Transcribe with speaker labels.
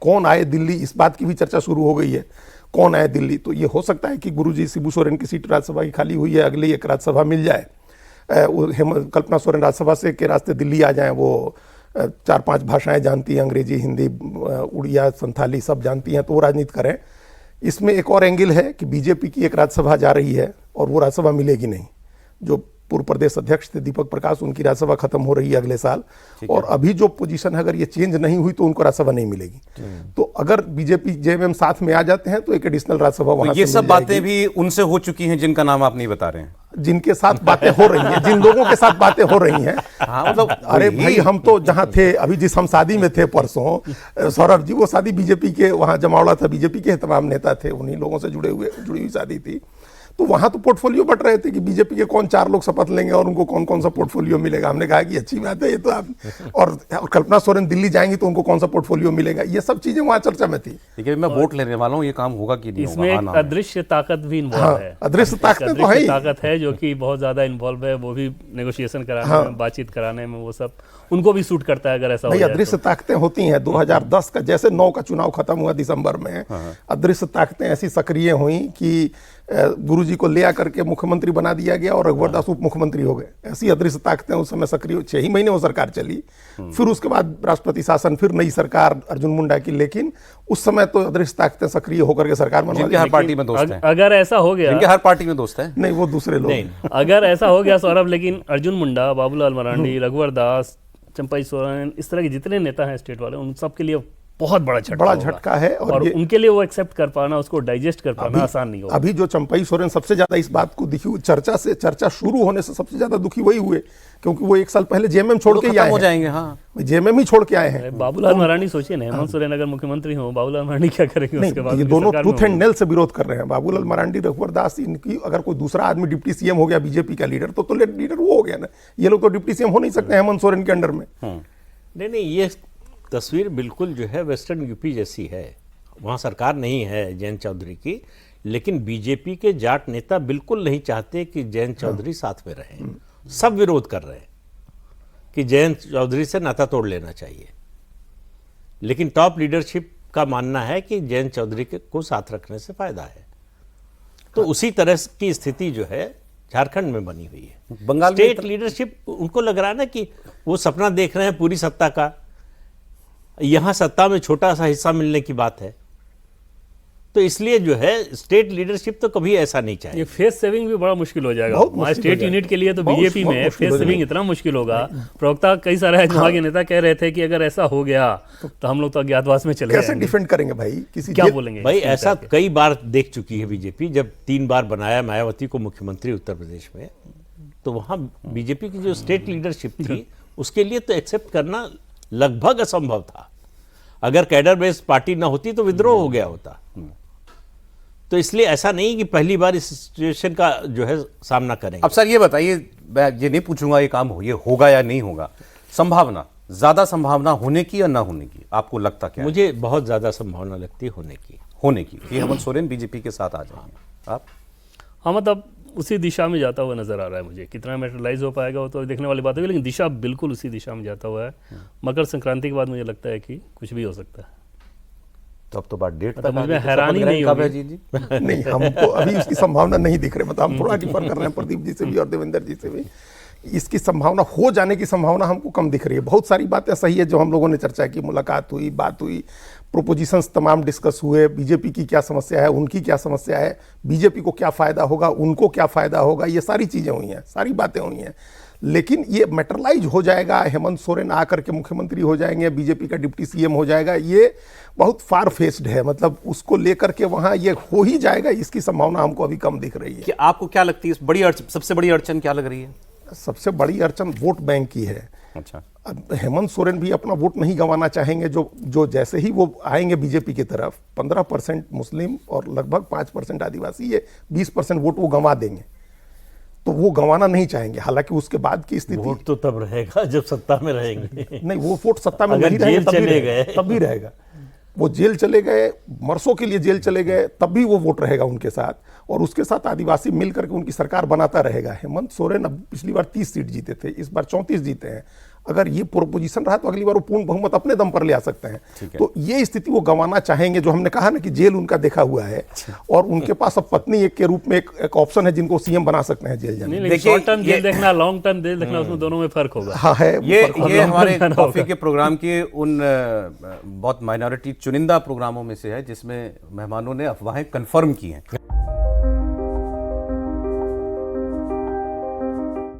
Speaker 1: कौन आए दिल्ली, इस बात की भी चर्चा शुरू हो गई है, कौन आए दिल्ली। तो ये हो सकता है कि गुरुजी शिबू सोरेन की सीट राज्यसभा की खाली हुई है, अगली एक राज्यसभा मिल जाए, कल्पना सोरेन राज्यसभा से के रास्ते दिल्ली आ जाएं। वो 4-5 भाषाएं जानती हैं, अंग्रेजी, हिंदी, उड़िया, संथाली सब जानती हैं, तो वो राजनीति करें। इसमें एक और एंगल है कि बीजेपी की एक राज्यसभा जा रही है और वो राज्यसभा मिलेगी नहीं। जो पूर्व प्रदेश अध्यक्ष थे दीपक प्रकाश, उनकी राज्यसभा खत्म हो रही है अगले साल, और अभी जो पोजीशन है अगर ये चेंज नहीं हुई तो उनको राज्यसभा नहीं मिलेगी। तो अगर बीजेपी जेएमएम साथ में आ जाते हैं तो एक एडिशनल राज्यसभा वहां से
Speaker 2: ये सब बातें भी उनसे हो चुकी हैं जिनका नाम आप नहीं बता रहे हैं,
Speaker 1: जिनके साथ बातें हो रही हैं, जिन लोगों के साथ बातें हो रही हैं।
Speaker 2: हाँ, मतलब
Speaker 1: अरे भाई, हम तो जहां थे अभी, जिस हम शादी में थे परसों, सौरभ जी, वो शादी बीजेपी के, वहां जमावड़ा था, बीजेपी के तमाम नेता थे, उन्हीं लोगों से जुड़ी हुई शादी थी। तो वहां तो पोर्टफोलियो बट रहे थे कि बीजेपी के कौन 4 लोग शपथ लेंगे और उनको कौन कौन सा पोर्टफोलियो मिलेगा। हमने कहा कि अच्छी बात है ये तो आप, और कल्पना सोरेन दिल्ली जाएंगी तो उनको कौन सा पोर्टफोलियो मिलेगा, ये सब चीजें वहां चर्चा में थी।
Speaker 2: देखिए, मैं वोट लेने वाला हूँ, ये काम होगा कि नहीं
Speaker 3: इसमें
Speaker 2: होगा।
Speaker 3: एक अदृश्य ताकत भी इन्वॉल्व है।
Speaker 1: अदृश्य ताकत तो है,
Speaker 3: ताकत है जो कि बहुत ज्यादा इन्वॉल्व है, वो भी नेगोशिएशन कराने में, बातचीत कराने में, वो सब उनको भी सूट करता है अगर ऐसा हो जाए।
Speaker 1: अदृश्य ताकतें होती हैं। 2010 का जैसे 9 का चुनाव खत्म हुआ दिसंबर में, अदृश्य ताकतें ऐसी सक्रिय हुई कि गुरुजी को ले आकर के मुख्यमंत्री बना दिया गया और रघुवर दास उप मुख्यमंत्री हो गए। ऐसी अदृश्य ताकतें उस समय सक्रिय, 6 ही महीने वो सरकार चली, फिर उसके बाद राष्ट्रपति शासन, फिर नई सरकार अर्जुन मुंडा की, लेकिन उस समय तो अदृश्य ताकतें सक्रिय होकर के सरकार बनवा दी।
Speaker 2: हर पार्टी में दोस्त हैं,
Speaker 3: अगर ऐसा हो गया,
Speaker 2: हर पार्टी में दोस्त हैं,
Speaker 1: नहीं वो दूसरे लोग।
Speaker 3: अगर ऐसा हो गया सौरभ, लेकिन अर्जुन मुंडा, बाबूलाल मरांडी, रघुवर दास, चंपाई सोरेन, इस तरह के जितने नेता हैं स्टेट वाले, उन सब के लिए बहुत बड़ा झटका है, और उनके लिए वो एक्सेप्ट कर पाना, उसको डाइजेस्ट कर पाना आसान नहीं होगा।
Speaker 1: अभी जो चंपाई सोरेन सबसे ज्यादा इस बात को दिखी, चर्चा शुरू होने से सबसे ज्यादा दुखी वही हुए, क्योंकि वो 1 साल पहले जेएमएम छोड़ के आए
Speaker 2: हो जाएंगे। हाँ,
Speaker 1: जेएमएम ही छोड़ के आए हैं।
Speaker 3: बाबूलाल मरांडी सोचिए ना, हेमंत सोरेन अगर मुख्यमंत्री हो, बाबूलाल मरांडी क्या करेंगे उसके बाद?
Speaker 1: ये दोनों टूथ एंड नेल से विरोध कर रहे हैं। बाबूलाल मरांडी, रघुवर दास, इनकी अगर कोई दूसरा आदमी डिप्टी सीएम हो गया बीजेपी का लीडर, तो लीडर वो हो गया ना। ये लोग तो डिप्टी सीएम हो नहीं सकते हेमंत सोरेन के अंडर में।
Speaker 4: नहीं, ये तस्वीर बिल्कुल जो है वेस्टर्न यूपी जैसी है। वहाँ सरकार नहीं है जयंत चौधरी की, लेकिन बीजेपी के जाट नेता बिल्कुल नहीं चाहते कि जयंत चौधरी साथ में रहें। सब विरोध कर रहे हैं कि जयंत चौधरी से नाता तोड़ लेना चाहिए, लेकिन टॉप लीडरशिप का मानना है कि जयंत चौधरी को साथ रखने से फायदा है। तो उसी तरह की स्थिति जो है झारखंड में बनी हुई है।
Speaker 2: बंगाल
Speaker 4: स्टेट लीडरशिप, उनको लग रहा है ना कि वो सपना देख रहे हैं पूरी सत्ता का, यहां सत्ता में छोटा सा हिस्सा मिलने की बात है। तो इसलिए जो है स्टेट लीडरशिप तो कभी ऐसा नहीं चाहिए।
Speaker 3: ये फेस सेविंग भी बड़ा मुश्किल हो जाएगा स्टेट यूनिट के लिए। तो बीजेपी में फेस सेविंग इतना मुश्किल होगा। प्रवक्ता कई सारे वहां के नेता कह रहे थे कि अगर ऐसा हो गया तो हम लोग तो अज्ञातवास में चले
Speaker 1: कैसे डिफेंड करेंगे भाई, किसी
Speaker 3: क्या बोलेंगे
Speaker 4: भाई? ऐसा कई बार देख चुकी है बीजेपी। जब 3 बार बनाया मायावती को मुख्यमंत्री उत्तर प्रदेश में, तो वहां बीजेपी की जो स्टेट लीडरशिप थी उसके लिए तो एक्सेप्ट करना लगभग असंभव था। अगर कैडर बेस्ड पार्टी ना होती तो विद्रोह हो गया होता। तो इसलिए ऐसा नहीं कि पहली बार इस सिचुएशन का जो है सामना करेंगे।
Speaker 2: अब सर ये बताइए, मैं ये नहीं पूछूंगा ये काम ये होगा या नहीं होगा, संभावना, ज्यादा संभावना होने की या ना होने की आपको लगता क्या
Speaker 4: मुझे है? बहुत ज्यादा संभावना लगती है होने की
Speaker 2: कि हेमंत सोरेन बीजेपी के साथ आ जाएंगे। आप?
Speaker 3: हाँ, मतलब उसी दिशा में जाता हुआ नजर आ रहा है मुझे। कितना मेटेरियलाइज हो पाएगा वो तो देखने वाली बात होगी, लेकिन दिशा बिल्कुल उसी दिशा में जाता हुआ है। मकर संक्रांति के बाद मुझे लगता है कि कुछ भी हो सकता है।
Speaker 2: तो अब तो बात डेट
Speaker 3: तक मुझे हैरानी नहीं
Speaker 2: कब है
Speaker 3: होगी।
Speaker 2: जी?
Speaker 1: नहीं, हमको अभी उसकी संभावना नहीं दिख रही। मतलब हम थोड़ा डिफर कर रहे हैं प्रदीप जी से भी और देवेंद्र जी से भी। इसकी संभावना हो जाने की संभावना हमको कम दिख रही है। बहुत सारी बातें सही है जो हम लोगों ने चर्चा की, मुलाकात हुई, बात हुई, प्रोपोजिशंस तमाम डिस्कस हुए, बीजेपी की क्या समस्या है, उनकी क्या समस्या है, बीजेपी को क्या फ़ायदा होगा, उनको क्या फ़ायदा होगा, ये सारी चीज़ें हुई हैं, सारी बातें हुई हैं। लेकिन ये मेटरलाइज हो जाएगा, हेमंत सोरेन आकर के मुख्यमंत्री हो जाएंगे, बीजेपी का डिप्टी सीएम हो जाएगा, ये बहुत फार फेस्ड है। मतलब उसको लेकर के वहाँ ये हो ही जाएगा, इसकी संभावना हमको अभी कम दिख रही है।
Speaker 2: कि आपको क्या लगती है सबसे बड़ी अड़चन क्या लग रही है?
Speaker 1: सबसे बड़ी अड़चन वोट बैंक की है।
Speaker 2: अच्छा,
Speaker 1: अब हेमंत सोरेन भी अपना वोट नहीं गंवाना चाहेंगे। जो जैसे ही वो आएंगे बीजेपी की तरफ, 15% मुस्लिम और लगभग 5% आदिवासी, ये 20% वोट वो गंवा देंगे। तो वो गंवाना नहीं चाहेंगे। हालांकि उसके बाद की स्थिति,
Speaker 4: वोट तो तब रहेगा जब सत्ता में रहेंगे।
Speaker 1: नहीं, वो वोट सत्ता में
Speaker 4: अगर
Speaker 1: नहीं रहेंगे,
Speaker 4: जेल चले गए
Speaker 1: तब भी रहेगा। वो जेल चले गए, मरसों के लिए जेल चले गए, तब भी वो वोट रहेगा उनके साथ, और उसके साथ आदिवासी मिलकर के उनकी सरकार बनाता रहेगा। हेमंत सोरेन अब पिछली बार 30 सीट जीते थे, इस बार 34 जीते हैं। अगर ये पोजीशन रहा तो अगली बार वो पूर्ण बहुमत अपने दम पर ले आ सकते हैं। तो ये स्थिति वो गंवाना चाहेंगे। जो हमने कहा ना कि जेल उनका देखा हुआ है और उनके पास अब पत्नी एक के रूप में एक ऑप्शन है जिनको सीएम बना सकते हैं जेल जाने।
Speaker 3: देखिए शॉर्ट टर्म जेल देखना, लॉन्ग टर्म जेल देखना, उसमें दोनों में फर्क होगा।
Speaker 1: हाँ है,
Speaker 2: ये हमारे कॉफी के प्रोग्राम के उन बहुत माइनॉरिटी चुनिंदा प्रोग्रामों में से है जिसमें मेहमानों ने अफवाहें कंफर्म की हैं।